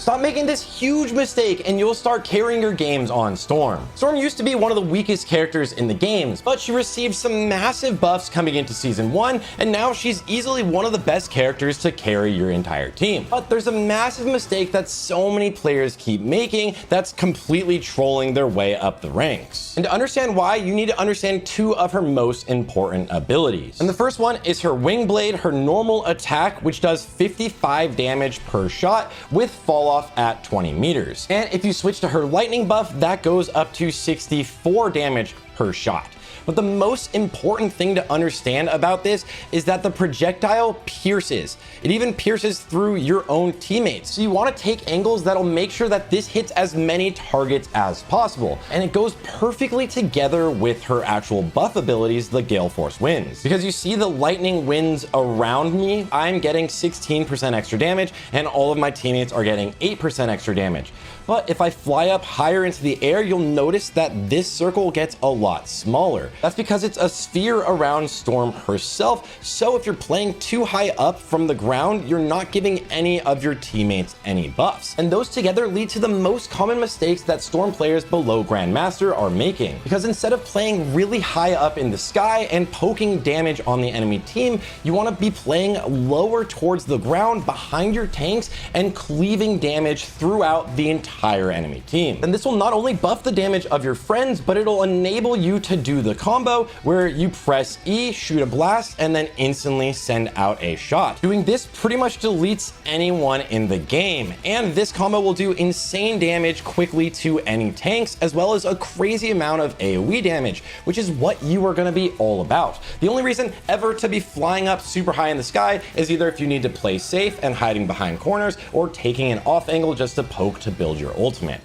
Stop making this huge mistake and you'll start carrying your games on Storm. Storm used to be one of the weakest characters in the games, but she received some massive buffs coming into Season 1, and now she's easily one of the best characters to carry your entire team. But there's a massive mistake that so many players keep making that's completely trolling their way up the ranks. And to understand why, you need to understand two of her most important abilities. And the first one is her Wing Blade, her normal attack, which does 55 damage per shot with fall off at 20 meters. And if you switch to her lightning buff, that goes up to 64 damage per shot. But the most important thing to understand about this is that the projectile pierces. It even pierces through your own teammates. So you want to take angles that'll make sure that this hits as many targets as possible. And it goes perfectly together with her actual buff abilities, the Gale Force Winds. Because you see the lightning winds around me, I'm getting 16% extra damage and all of my teammates are getting 8% extra damage. But if I fly up higher into the air, you'll notice that this circle gets a lot smaller. That's because it's a sphere around Storm herself, so if you're playing too high up from the ground, you're not giving any of your teammates any buffs. And those together lead to the most common mistakes that Storm players below Grandmaster are making. Because instead of playing really high up in the sky and poking damage on the enemy team, you want to be playing lower towards the ground behind your tanks and cleaving damage throughout the entire enemy team. And this will not only buff the damage of your friends, but it'll enable you to do the combo where you press E, shoot a blast, and then instantly send out a shot. Doing this pretty much deletes anyone in the game, and this combo will do insane damage quickly to any tanks, as well as a crazy amount of AoE damage, which is what you are going to be all about. The only reason ever to be flying up super high in the sky is either if you need to play safe and hiding behind corners, or taking an off angle just to poke to build your ultimate.